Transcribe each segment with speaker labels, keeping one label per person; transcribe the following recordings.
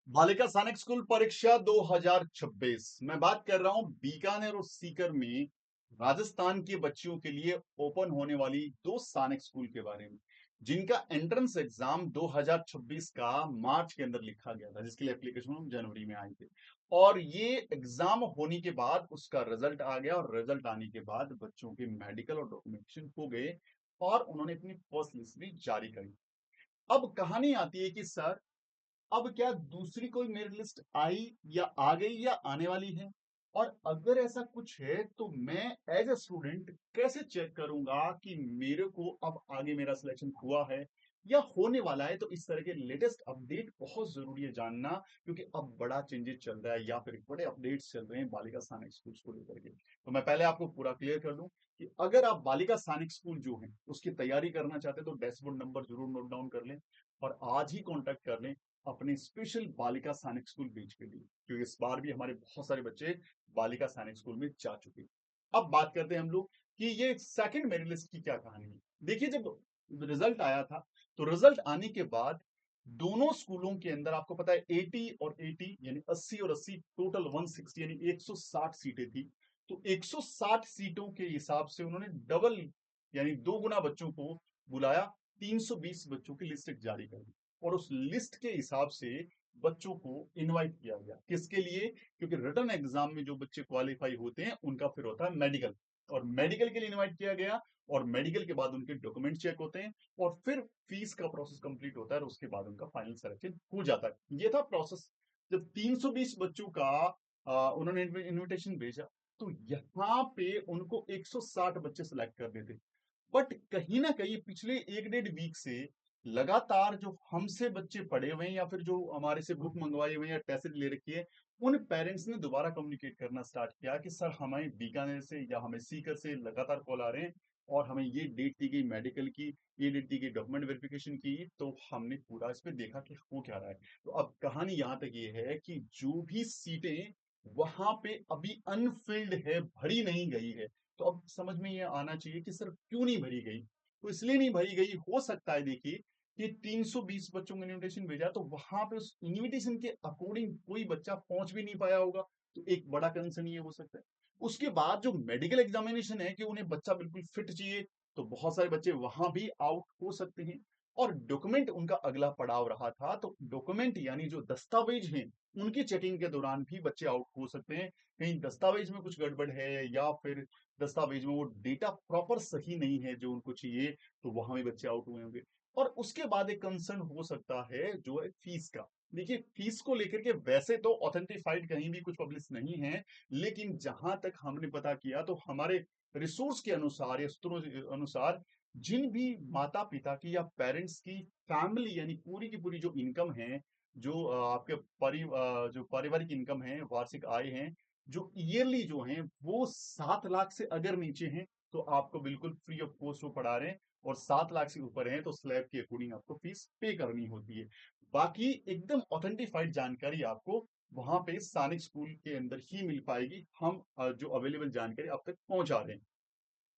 Speaker 1: बालिका सैनिक स्कूल परीक्षा 2026। मैं बात कर रहा हूं बीकानेर और सीकर में राजस्थान के बच्चियों के लिए ओपन होने वाली दो सैनिक स्कूल के बारे में, जिनका एंट्रेंस एग्जाम 2026 का मार्च के अंदर लिखा गया था, जिसके लिए एप्लीकेशन जनवरी में आई थी। और ये एग्जाम होने के बाद उसका रिजल्ट आ गया और रिजल्ट आने के बाद बच्चों के मेडिकल और डॉक्यूमेंटेशन हो गए और उन्होंने अपनी फर्स्ट लिस्ट भी जारी करी। अब कहानी आती है कि सर, अब क्या दूसरी कोई मेरिट लिस्ट आई या आ गई या आने वाली है? और अगर ऐसा कुछ है तो मैं एज ए स्टूडेंट कैसे चेक करूंगा कि मेरे को अब आगे मेरा सिलेक्शन हुआ है या होने वाला है? तो इस तरह के लेटेस्ट अपडेट बहुत जरूरी है जानना, क्योंकि अब बड़ा चेंजेस चल रहा है या फिर बड़े अपडेट्स चल रहे हैं बालिका सैनिक स्कूल को लेकर के। तो मैं पहले आपको पूरा क्लियर कर दूं कि अगर आप बालिका सैनिक स्कूल जो है उसकी तैयारी करना चाहते हैं तो डैशबोर्ड नंबर जरूर नोट डाउन कर लें और आज ही कांटेक्ट कर लें अपने स्पेशल बालिका सैनिक स्कूल बैच के लिए, क्योंकि इस बार भी हमारे बहुत सारे बच्चे बालिका सैनिक स्कूल में जा चुके हैं। अब बात करते हैं हम लोग कि ये सेकंड मेरिट लिस्ट की क्या कहानी है। देखिए, जब रिजल्ट आया था तो रिजल्ट आने के बाद दोनों स्कूलों के अंदर आपको पता है 80 और 80 यानी 80 और 80 टोटल 160 यानी 160 सीटें थी। तो 160 सीटों के हिसाब से उन्होंने डबल यानी दो गुना बच्चों को बुलाया। 320 बच्चों की लिस्ट जारी कर दी और उस लिस्ट के हिसाब से बच्चों को इनवाइट किया गया। किसके लिए? क्योंकि रिटर्न एग्जाम में जो बच्चे क्वालिफाई होते हैं उनका फिर होता है मेडिकल, और मेडिकल के लिए इनवाइट किया गया। और मेडिकल के बाद उनके डॉक्यूमेंट चेक होते हैं और फिर फीस का प्रोसेस कंप्लीट होता है और उसके बाद उनका फाइनल सिलेक्शन हो जाता है। ये था प्रोसेस। जब 320 बच्चों का उन्होंने इनविटेशन भेजा तो यहाँ पे उनको 160 बच्चे सिलेक्ट कर देते। बट कहीं ना कहीं पिछले एक डेढ़ वीक से लगातार जो हमसे बच्चे पढ़े हुए हैं या फिर जो हमारे से बुक मंगवाए हुए हैं या टेस्ट ले रखी है, उन पेरेंट्स ने दोबारा कम्युनिकेट करना स्टार्ट किया कि सर, हमें बीकानेर से या हमें सीकर से लगातार कॉल आ रहे हैं और हमें ये डेट दी गई मेडिकल की, ये डेट दी गई डॉक्यूमेंट वेरिफिकेशन की। तो हमने पूरा इस पे देखा कि हो क्या रहा है। तो अब कहानी यहाँ तक ये है कि जो भी सीटें वहां पे अभी अनफिल्ड है, भरी नहीं गई है। तो अब समझ में ये आना चाहिए कि सर क्यों नहीं भरी गई। तो इसलिए नहीं भरी गई, हो सकता है देखिए कि 320 बच्चों को इनविटेशन भेजा तो वहां पे उस इनविटेशन के अकॉर्डिंग कोई बच्चा पहुंच भी नहीं पाया होगा। तो एक बड़ा कंसर्न ये हो सकता है। उसके बाद जो मेडिकल एग्जामिनेशन है कि उन्हें बच्चा बिल्कुल फिट चाहिए, तो बहुत सारे बच्चे वहां भी आउट हो सकते हैं। और डॉक्यूमेंट उनका अगला पड़ाव रहा था, तो डॉक्यूमेंट यानी जो दस्तावेज हैं उनकी चेकिंग के दौरान भी बच्चे आउट हो सकते हैं। कहीं दस्तावेज में कुछ गड़बड़ है या फिर दस्तावेज में वो डेटा प्रॉपर सही नहीं है जो उनको चाहिए, तो वहां भी बच्चे आउट हुए होंगे। और उसके बाद एक कंसर्न हो सकता है जो है फीस का। देखिए, फीस को लेकर के वैसे तो ऑथेंटिफाइड कहीं भी कुछ पब्लिश नहीं है, लेकिन जहां तक हमने पता किया तो हमारे रिसोर्स के अनुसार या सूत्रों के अनुसार जिन भी माता पिता की या पेरेंट्स की फैमिली यानी पूरी की पूरी जो इनकम है, जो आपके जो पारिवारिक इनकम है, वार्षिक आय है, जो ईयरली जो हैं वो 7 लाख से अगर नीचे हैं तो आपको बिल्कुल फ्री ऑफ कॉस्ट वो पढ़ा रहे हैं। और 7 लाख से ऊपर हैं तो स्लैब के अकॉर्डिंग आपको फीस पे करनी होती है। बाकी एकदम ऑथेंटिफाइड जानकारी आपको वहां पे सैनिक स्कूल के अंदर ही मिल पाएगी। हम जो अवेलेबल जानकारी अब तक पहुंचा रहे हैं।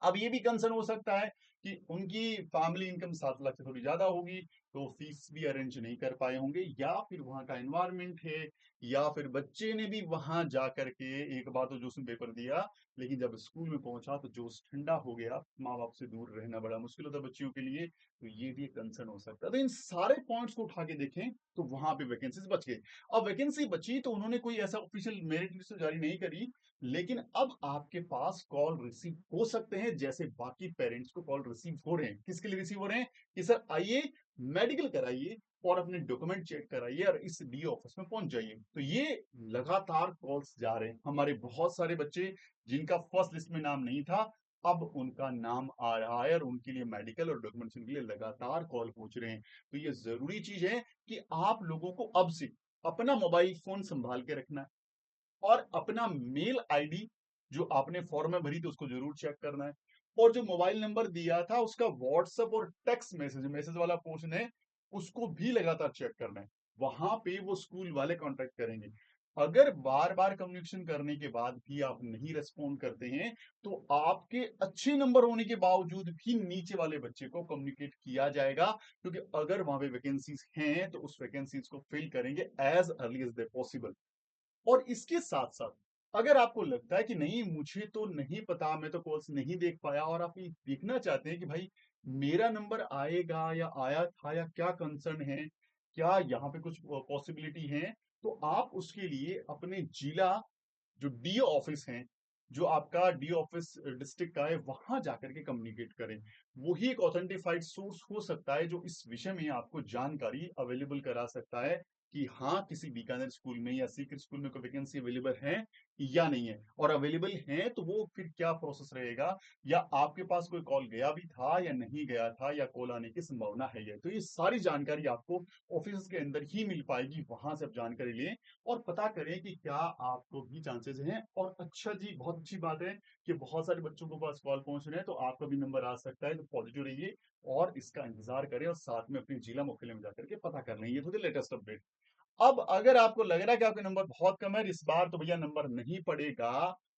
Speaker 1: अब ये भी कंसर्न हो सकता है कि उनकी फैमिली इनकम 7 लाख से थोड़ी ज्यादा होगी, तो फीस भी अरेंज नहीं कर पाए होंगे, या फिर वहां का एनवायरमेंट है, या फिर बच्चे ने भी वहां जा करके एक बार तो जोश में पेपर दिया, लेकिन जब स्कूल में पहुंचा तो जोश ठंडा हो गया। माँ बाप से दूर रहना बड़ा मुश्किल होता है बच्चियों के लिए। तो ये भी एक कंसर्न हो सकता है। तो इन सारे पॉइंट्स को उठा के देखें तो वहां पे वैकेंसीज बच गई। अब वैकेंसी बची तो उन्होंने कोई ऐसा ऑफिशियल मेरिट लिस्ट जारी नहीं करी, लेकिन अब आपके पास कॉल रिसीव हो सकते हैं, जैसे बाकी पेरेंट्स को कॉल रिसीव हो रहे हैं। किसके लिए रिसीव हो रहे हैं? कि सर आइए, मेडिकल कराइए और अपने डॉक्यूमेंट चेक कराइए और इस डी ऑफिस में पहुंच जाइए। तो ये लगातार कॉल्स जा रहे हैं। हमारे बहुत सारे बच्चे जिनका फर्स्ट लिस्ट में नाम नहीं था, अब उनका नाम आ रहा है और उनके लिए मेडिकल और डॉक्यूमेंटेशन के लिए लगातार कॉल पहुंच रहे हैं। तो ये जरूरी चीज है कि आप लोगों को अब से अपना मोबाइल फोन संभाल के रखना है और अपना मेल आईडी जो आपने फॉर्म में भरी थी उसको जरूर चेक करना है। और जो मोबाइल नंबर दिया था उसका व्हाट्सएप और टेक्स्ट मैसेज मैसेज वाला पोर्शन है, उसको भी लगातार चेक करना है। वहां पे वो स्कूल वाले कांटेक्ट करेंगे। अगर बार-बार कम्युनिकेशन करने के बाद भी आप नहीं रिस्पॉन्ड करते हैं, तो आपके अच्छे नंबर होने के बावजूद भी नीचे वाले बच्चे को कम्युनिकेट किया जाएगा, क्योंकि अगर वहाँ पे वैकेंसीज़ हैं, तो उस वैकेंसीज़ को फिल करेंगे एज़ अर्ली एज़ दे पॉसिबल। और इसके साथ-साथ अगर आपको लगता है कि नहीं मुझे तो नहीं पता, मैं तो कॉल्स नहीं देख पाया और आप ये देखना चाहते हैं कि भाई मेरा नंबर आएगा या आया था या क्या कंसर्न है, क्या यहाँ पे कुछ पॉसिबिलिटी है, तो आप उसके लिए अपने जिला जो डीओ ऑफिस हैं, जो आपका डीओ ऑफिस डिस्ट्रिक्ट का है, वहां जाकर के कम्युनिकेट करें। वही एक ऑथेंटिफाइड सोर्स हो सकता है जो इस विषय में आपको जानकारी अवेलेबल करा सकता है कि हाँ किसी बीकानेर स्कूल में या सीकर स्कूल में कोई वैकेंसी अवेलेबल है या नहीं है, और अवेलेबल है तो वो फिर क्या प्रोसेस रहेगा, या आपके पास कोई कॉल गया भी था या नहीं गया था, या कॉल आने की संभावना है या, तो ये सारी जानकारी आपको ऑफिस के अंदर ही मिल पाएगी। वहां से आप जानकारी लें और पता करें कि क्या आपको भी चांसेस हैं। और अच्छा जी, बहुत अच्छी बात है कि बहुत सारे बच्चों के पास कॉल पहुंच रहे हैं, तो आपका भी नंबर आ सकता है, तो पॉजिटिव रहिए और इसका इंतजार करें और साथ में अपने जिला मुख्यालय में जाकर के पता कर लें। ये तो लेटेस्ट अपडेट। अब अगर आपको लग रहा है कि आपके नंबर बहुत कम है, इस बार तो भैया नंबर नहीं पड़ेगा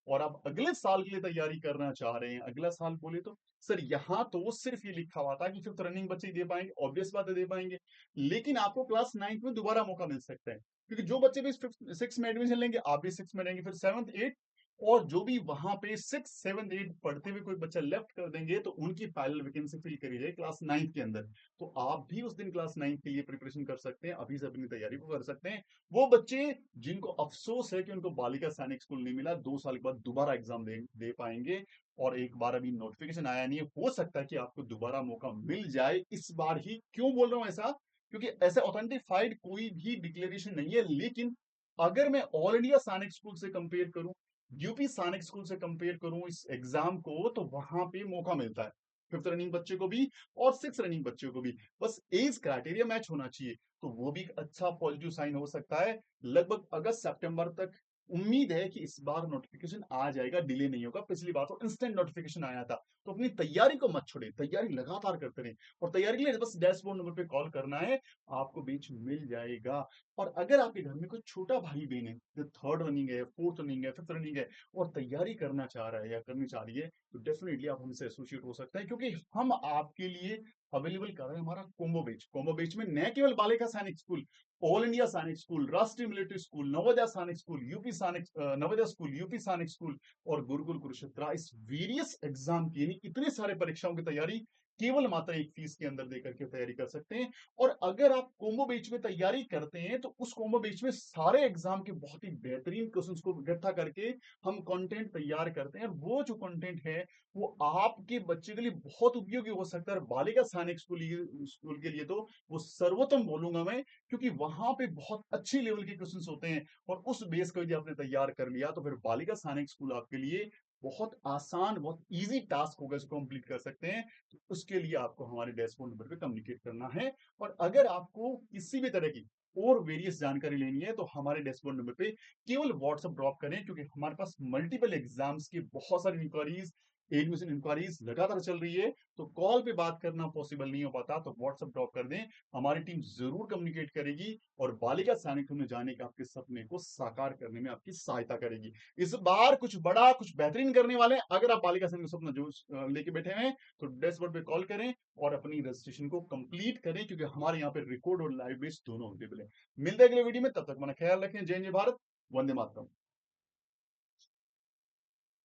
Speaker 1: और आप अगले साल के लिए तैयारी करना चाह रहे हैं, अगला साल बोले तो सर यहाँ तो सिर्फ ये लिखा हुआ था कि फिफ्थ रनिंग बच्चे ही दे पाएंगे, ऑब्वियस बात है दे पाएंगे, लेकिन आपको क्लास 9th में दोबारा मौका मिल सकता है, क्योंकि जो बच्चे भी फिफ्थ सिक्स में एडमिशन लेंगे आप भी सिक्स में रहेंगे, फिर सेवंथ एट, और जो भी वहां पे सिक्स सेवन एट पढ़ते हुए कोई बच्चा लेफ्ट कर देंगे तो उनकी फाइनल वैकेंसी फिल करी जाए क्लास 9th के अंदर। तो आप भी उस दिन क्लास 9th के लिए प्रिपरेशन कर सकते हैं, अभी से अपनी तैयारी को कर सकते हैं। वो बच्चे जिनको अफसोस है कि उनको बालिका सैनिक स्कूल नहीं मिला, 2 साल के बाद दोबारा एग्जाम दे पाएंगे। और एक बार अभी नोटिफिकेशन आया नहीं है, हो सकता है कि आपको दोबारा मौका मिल जाए इस बार ही। क्यों बोल रहा हूं ऐसा, क्योंकि ऐसे ऑथेंटिफाइड कोई भी डिक्लेरेशन नहीं है, लेकिन अगर मैं ऑल इंडिया सैनिक स्कूल से कंपेयर करूं, यूपी सैनिक स्कूल से कंपेयर करूं इस एग्जाम को, तो वहां पे मौका मिलता है फिफ्थ रनिंग बच्चे को भी और सिक्स रनिंग बच्चे को भी। बस एज क्राइटेरिया मैच होना चाहिए, तो वो भी एक अच्छा पॉजिटिव साइन हो सकता है। लगभग अगस्त सितंबर तक उम्मीद है कि इस बार नोटिफिकेशन आ जाएगा, डिले नहीं होगा। पिछली बार तो इंस्टेंट नोटिफिकेशन आया था, तो अपनी तैयारी को मत छोड़े, तैयारी लगातार करते रहें। और तैयारी के लिए बस डैशबोर्ड नंबर पे कॉल करना है, आपको बीच मिल जाएगा। और अगर आपके घर में कोई छोटा भाई बहन है जो थर्ड रनिंग है, फोर्थ रनिंग है, फिफ्थ रनिंग है और तैयारी करना चाह रहा है या करनी चाह रही है, तो डेफिनेटली आप हमसे एसोसिएट हो सकते हैं, क्योंकि हम आपके लिए अवेलेबल कर रहे हैं हमारा कोम्बो बैच में न केवल बालिका सैनिक स्कूल, ऑल इंडिया सैनिक स्कूल, राष्ट्रीय मिलिट्री स्कूल, नवोदय सैनिक स्कूल, यूपी सैनिक नवोदय स्कूल, यूपी सैनिक स्कूल और गुरुकुल कुरुक्षेत्र, इस वेरियस एग्जाम की यानी इतने सारे परीक्षाओं की तैयारी केवल मात्र एक फीस के अंदर देकर के तैयारी कर सकते हैं। और अगर आप कोम्बो बैच में तैयारी करते हैं, तो उस कोम्बो बैच में सारे एग्जाम के बहुत ही बेहतरीन क्वेश्चंस को इकट्ठा करके हम कंटेंट तैयार करते हैं। और वो जो कंटेंट है वो आपके बच्चे के लिए बहुत उपयोगी हो सकता है। बालिका सैनिक स्कूल के लिए तो वो सर्वोत्तम बोलूंगा मैं, क्योंकि वहां पे बहुत अच्छी लेवल के क्वेश्चंस होते हैं। और उस बेस को यदि आपने तैयार कर लिया, तो फिर बालिका सैनिक स्कूल आपके लिए बहुत आसान, बहुत इजी टास्क होगा, इसको कंप्लीट कर सकते हैं। तो उसके लिए आपको हमारे डैशबोर्ड नंबर पे कम्युनिकेट करना है। और अगर आपको किसी भी तरह की और वेरियस जानकारी लेनी है, तो हमारे डैशबोर्ड नंबर पे केवल व्हाट्सएप ड्रॉप करें, क्योंकि हमारे पास मल्टीपल एग्जाम्स की बहुत सारी इंक्वायरीज, एडमिशन इंक्वायरीज लगातार चल रही है। तो कॉल पे बात करना पॉसिबल नहीं हो पाता, तो व्हाट्सएप ड्रॉप कर दें, हमारी टीम जरूर कम्युनिकेट करेगी और बालिका सैनिक में जाने के आपके सपने को साकार करने में आपकी सहायता करेगी। इस बार कुछ बड़ा, कुछ बेहतरीन करने वाले हैं। अगर आप बालिका सैनिक का सपना जो लेके बैठे हैं, तो डैशबोर्ड पे कॉल करें और अपनी रजिस्ट्रेशन को कंप्लीट करें, क्योंकि हमारे यहाँ पे रिकॉर्ड और लाइव बेस दोनों अवेलेबल है। मिलते हैं अगले वीडियो में, तब तक अपना ख्याल रखें। जय जय भारत, वंदे मातरम।